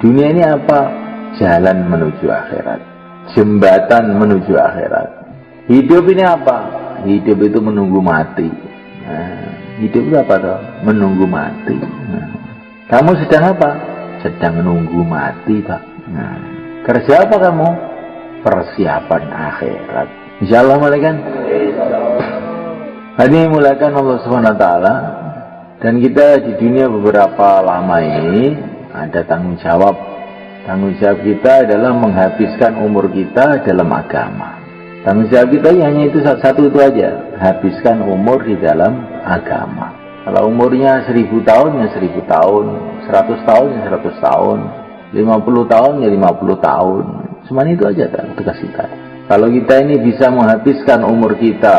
Dunia ini apa? Jalan menuju akhirat, jembatan menuju akhirat. Hidup ini apa? Hidup itu menunggu mati. Hidup itu apa toh? Menunggu mati. Kamu sedang apa? Sedang menunggu mati, Pak. Kerja apa kamu? Persiapan akhirat. Insyaallah malaikat. Ini mulakan Allah Subhanahu wa taala, dan kita di dunia beberapa lama ini ada tanggung jawab. Tanggung jawab kita adalah menghabiskan umur kita dalam agama. Tanggung jawab kita hanya itu satu itu aja, habiskan umur di dalam agama. Kalau umurnya 1000 tahun ya 1000 tahun, 100 tahun ya 100 tahun, 50 tahun ya 50 tahun. Semuanya itu aja kan tugas kita. Kalau kita ini bisa menghabiskan umur kita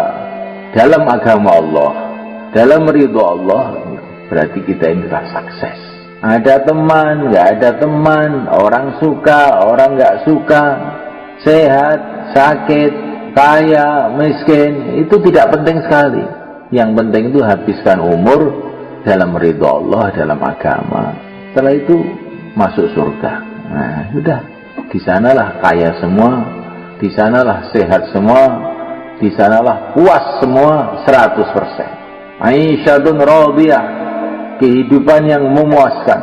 dalam agama Allah, dalam ridho Allah, berarti kita ini telah sukses. Ada teman, nggak ada teman, orang suka, orang nggak suka, sehat, sakit, kaya, miskin, itu tidak penting sekali. Yang penting itu habiskan umur dalam ridho Allah, dalam agama. Setelah itu masuk surga. Nah, sudah, di sanalah kaya semua, di sanalah sehat semua, di sanalah puas semua 100%. Aisyatun radiyah, kehidupan yang memuaskan,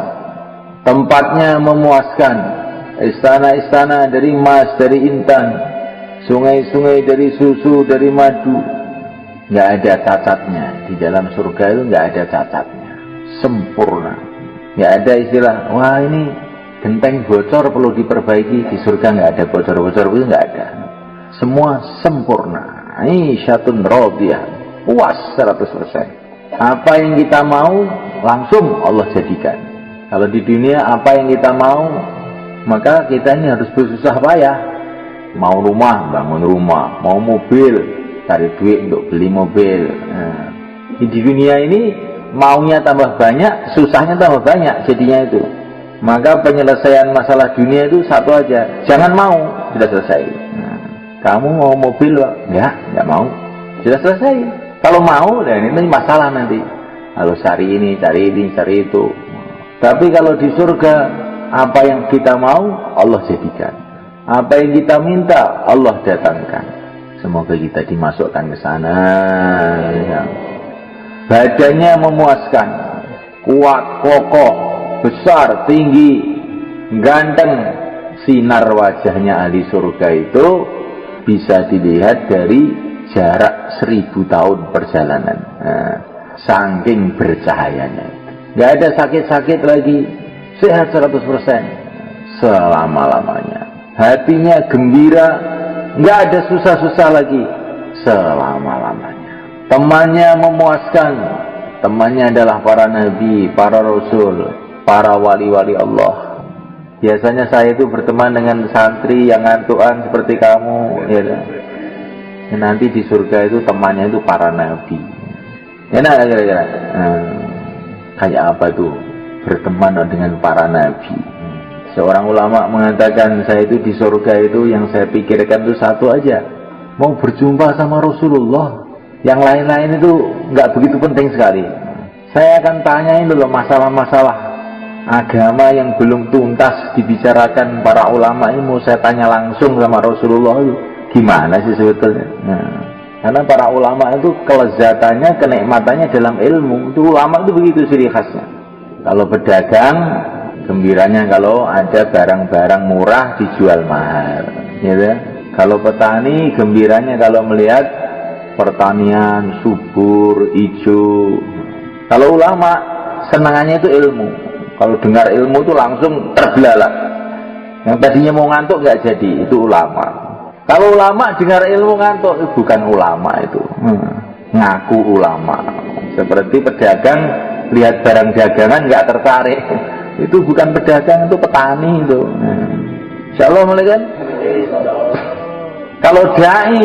tempatnya memuaskan, istana-istana dari emas, dari intan, sungai-sungai dari susu, dari madu, nggak ada cacatnya. Di dalam surga itu nggak ada cacatnya, sempurna. Nggak ada istilah, wah ini genteng bocor perlu diperbaiki. Di surga nggak ada bocor-bocor, itu nggak ada. Semua sempurna. Aisyatun radiyah, puas 100%. Apa yang kita mau langsung Allah jadikan. Kalau di dunia apa yang kita mau, maka kita ini harus bersusah payah. Mau rumah, bangun rumah. Mau mobil, cari duit untuk beli mobil. Di dunia ini maunya tambah banyak, susahnya tambah banyak jadinya itu. Maka penyelesaian masalah dunia itu satu aja, jangan mau, sudah selesai. Kamu mau mobil, enggak mau, sudah selesai. Kalau mau, dan ini masalah nanti. Kalau cari ini, cari itu. Tapi kalau di surga, apa yang kita mau, Allah jadikan. Apa yang kita minta, Allah datangkan. Semoga kita dimasukkan ke sana. Ya. Badannya memuaskan, kuat, kokoh, besar, tinggi, ganteng. Sinar wajahnya ahli surga itu bisa dilihat dari jarak 1000 tahun perjalanan. Saking bercahayanya, nggak ada sakit-sakit lagi, sehat 100% selama-lamanya. Hatinya gembira, nggak ada susah-susah lagi selama-lamanya. Temannya memuaskan, temannya adalah para nabi, para rasul, para wali-wali Allah. Biasanya saya itu berteman dengan santri yang ngantukan seperti kamu, ya. Nanti di surga itu temannya itu para nabi. Enak kira-kira? Kayak apa tuh berteman dengan para nabi? Seorang ulama mengatakan, saya itu di surga itu yang saya pikirkan itu satu aja, mau berjumpa sama Rasulullah. Yang lain-lain itu nggak begitu penting sekali. Saya akan tanyain dulu masalah-masalah agama yang belum tuntas dibicarakan para ulama ini, mau saya tanya langsung sama Rasulullah itu gimana sih sebetulnya. Karena para ulama itu kelezatannya, kenikmatannya dalam ilmu. Itu ulama itu begitu ciri khasnya. Kalau pedagang, gembiranya kalau ada barang-barang murah dijual mahal, gitu. Kalau petani, gembiranya kalau melihat pertanian subur, hijau. Kalau ulama, senangannya itu ilmu. Kalau dengar ilmu itu langsung terbelalak. Yang tadinya mau ngantuk nggak jadi, itu ulama. Kalau ulama dengar ilmu ngantuk, itu bukan ulama itu. Ngaku ulama. Seperti pedagang lihat barang dagangan nggak tertarik. Itu bukan pedagang, itu petani itu. Insyaallah mulai kan? Kalau dai,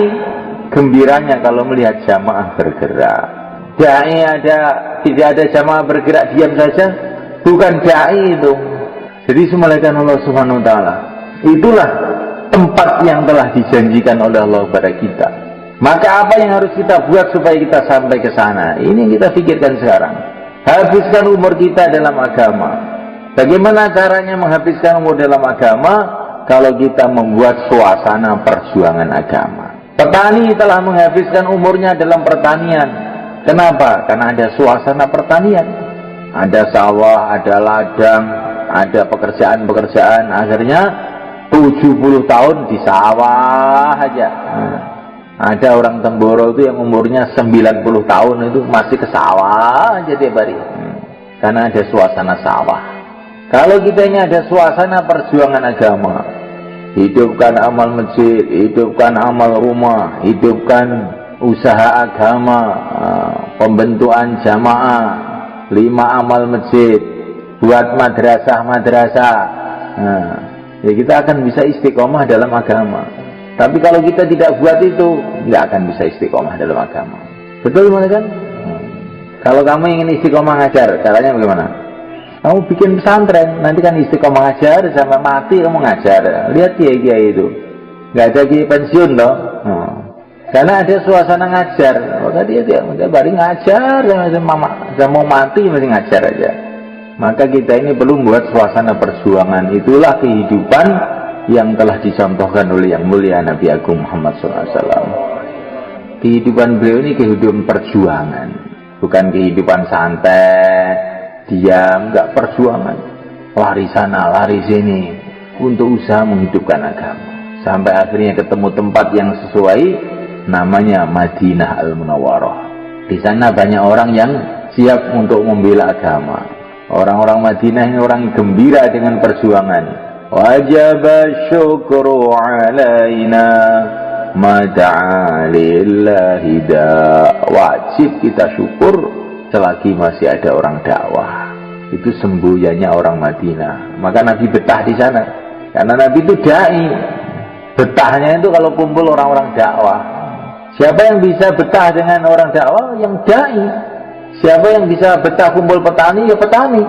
gembiranya kalau melihat jamaah bergerak. Dai tidak ada jamaah bergerak diam saja, bukan dai itu. Jadi semalakan Allah Subhanahu wa taala. Itulah tempat yang telah dijanjikan oleh Allah kepada kita. Maka apa yang harus kita buat supaya kita sampai ke sana? Ini yang kita pikirkan sekarang. Habiskan umur kita dalam agama. Bagaimana caranya menghabiskan umur dalam agama? Kalau kita membuat suasana perjuangan agama. Petani telah menghabiskan umurnya dalam pertanian. Kenapa? Karena ada suasana pertanian. Ada sawah, ada ladang, ada pekerjaan-pekerjaan. Akhirnya 70 tahun di sawah aja. Ada orang Temboro itu yang umurnya 90 tahun itu masih ke sawah aja tiap hari. Karena ada suasana sawah. Kalau kita ini ada suasana perjuangan agama, hidupkan amal masjid, hidupkan amal rumah, hidupkan usaha agama, pembentukan jamaah, 5 amal masjid, buat madrasah-madrasah. Ya kita akan bisa istiqomah dalam agama. Tapi kalau kita tidak buat itu, nggak akan bisa istiqomah dalam agama. Betul kan? Kalau kamu ingin istiqomah ngajar, caranya bagaimana? Kamu bikin pesantren, nanti kan istiqomah ngajar sampai mati kamu ngajar. Lihat kiai-kiai itu, nggak ada kiai pensiun loh. Karena ada suasana ngajar. Maka dia baru ngajar sama mau mati masih ngajar aja. Maka kita ini perlu membuat suasana perjuangan. Itulah kehidupan yang telah dicontohkan oleh yang mulia Nabi Agung Muhammad SAW. Kehidupan beliau ini kehidupan perjuangan, bukan kehidupan santai, diam, enggak, perjuangan. Lari sana, lari sini untuk usaha menghidupkan agama. Sampai akhirnya ketemu tempat yang sesuai, namanya Madinah Al-Munawwarah. Di sana banyak orang yang siap untuk membela agama. Orang-orang Madinah ini orang gembira dengan perjuangan. Wajib syukru alaina mada'a lillahi da'. Wajib kita syukur selagi masih ada orang dakwah. Itu semboyannya orang Madinah. Maka Nabi betah di sana. Karena Nabi itu dai. Betahnya itu kalau kumpul orang-orang dakwah. Siapa yang bisa betah dengan orang dakwah? Yang dai. Siapa yang bisa betah kumpul petani? Ya petani.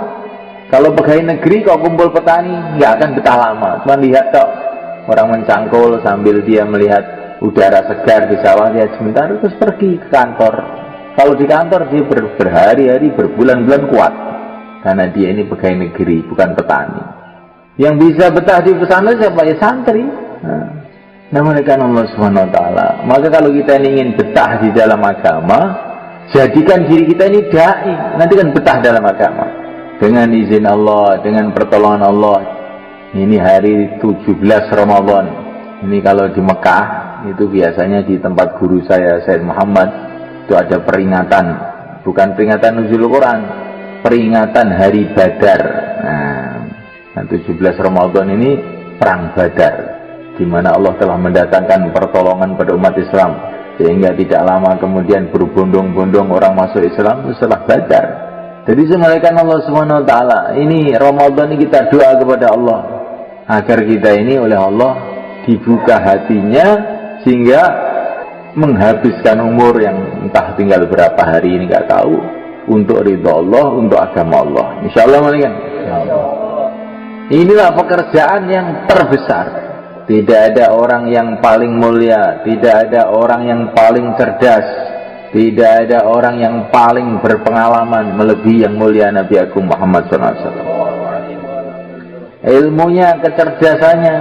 Kalau pegawai negeri kau kumpul petani, nggak akan betah lama. Cuma lihat tok, orang mencangkul sambil dia melihat udara segar di sawah, dia sebentar terus pergi ke kantor. Kalau di kantor dia berhari-hari, berbulan-bulan kuat, karena dia ini pegawai negeri, bukan petani. Yang bisa betah di pesantren siapa? Ya santri. Namanya Allah Subhanahu Wa Taala. Maka kalau kita ingin betah di dalam agama, jadikan diri kita ini dai. Nanti kan betah dalam agama. Dengan izin Allah, dengan pertolongan Allah. Ini hari 17 Ramadan. Ini kalau di Mekah, itu biasanya di tempat guru saya, Said Muhammad, itu ada peringatan. Bukan peringatan nuzul Quran, peringatan hari Badar. Nah, 17 Ramadan ini perang Badar, di mana Allah telah mendatangkan pertolongan pada umat Islam. Sehingga tidak lama kemudian berbondong-bondong orang masuk Islam itu setelah Badar. Jadi semalaikan Allah Subhanahu Wa Taala. Ini Ramadan ini kita doa kepada Allah agar kita ini oleh Allah dibuka hatinya sehingga menghabiskan umur yang entah tinggal berapa hari ini nggak tahu untuk ridha Allah, untuk agama Allah. Insyaallah malaikan. Inilah pekerjaan yang terbesar. Tidak ada orang yang paling mulia, tidak ada orang yang paling cerdas, tidak ada orang yang paling berpengalaman melebihi yang mulia Nabi Agung Muhammad SAW. Ilmunya, kecerdasannya.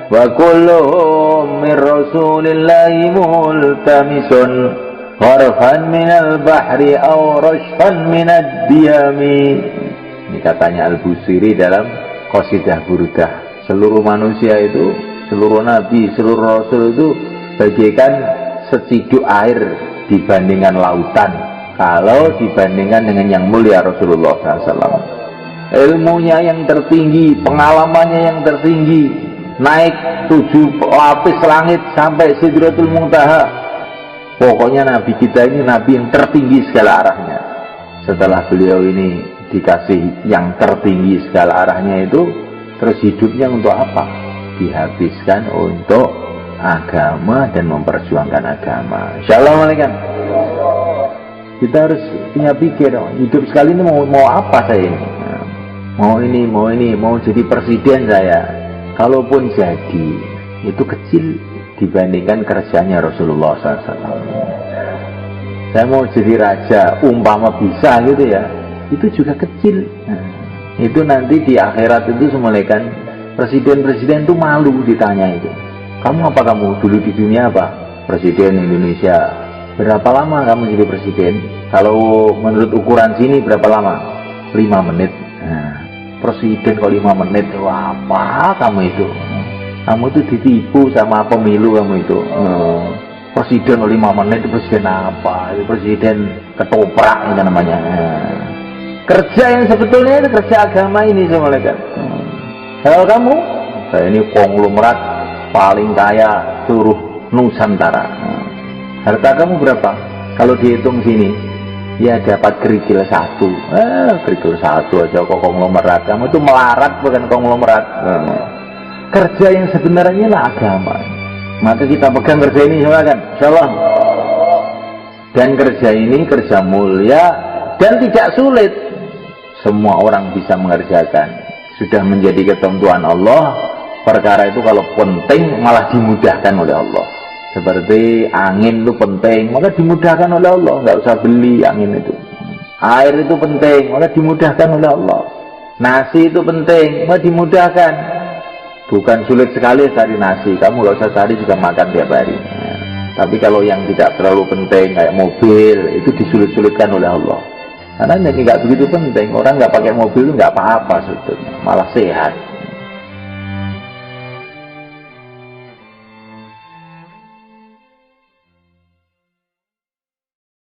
Wa kulluhum min rasulillahi multamisun gharfan minal bahri aw rashfan minad diyami. Ini katanya Al-Busiri dalam Qasidah Burdah. Seluruh manusia itu, seluruh nabi, seluruh rasul itu bagaikan seciduk air dibandingkan lautan kalau dibandingkan dengan yang mulia Rasulullah SAW. Ilmunya yang tertinggi, pengalamannya yang tertinggi, naik 7 lapis langit sampai Sidratul Muntaha. Pokoknya Nabi kita ini Nabi yang tertinggi segala arahnya. Setelah beliau ini dikasih yang tertinggi segala arahnya itu, terus hidupnya untuk apa? Dihabiskan untuk agama dan memperjuangkan agama. Insyaallah malaikat. Kita harus punya pikir, hidup sekali ini mau apa saya ini? Mau jadi presiden saya. Kalaupun jadi, itu kecil dibandingkan kerjanya Rasulullah SAW. Saya mau jadi raja, umpama bisa gitu ya, itu juga kecil. Itu nanti di akhirat itu semuanya kan, presiden-presiden itu malu ditanya itu. Kamu apa kamu dulu di dunia apa? Presiden Indonesia. Berapa lama kamu jadi presiden? Kalau menurut ukuran sini berapa lama? 5 menit. Nah, presiden kok 5 menit? Wah, apa kamu itu? Kamu itu ditipu sama pemilu kamu itu. Presiden 5 menit itu presiden apa? Itu presiden ketoprak itu namanya. Kerja yang sebetulnya itu kerja agama ini semuanya kan. Kalau kamu, saya ini konglomerat paling kaya seluruh Nusantara. Harta kamu berapa? Kalau dihitung sini, ya dapat kerikil 1. Kerikil 1 aja kok konglomerat. Kamu itu melarat bukan konglomerat. Kerja yang sebenarnya lah agama. Maka kita pegang kerja ini semua kan, insyaallah. Dan kerja ini kerja mulia dan tidak sulit. Semua orang bisa mengerjakan. Sudah menjadi ketentuan Allah. Perkara itu kalau penting malah dimudahkan oleh Allah. Seperti angin itu penting, maka dimudahkan oleh Allah. Nggak usah beli angin itu. Air itu penting, maka dimudahkan oleh Allah. Nasi itu penting, maka dimudahkan. Bukan sulit sekali cari nasi, kamu nggak usah cari juga makan tiap hari. Tapi kalau yang tidak terlalu penting kayak mobil, itu disulit-sulitkan oleh Allah. Karena ini nggak begitu penting, orang nggak pakai mobil itu nggak apa-apa sebetulnya, malah sehat.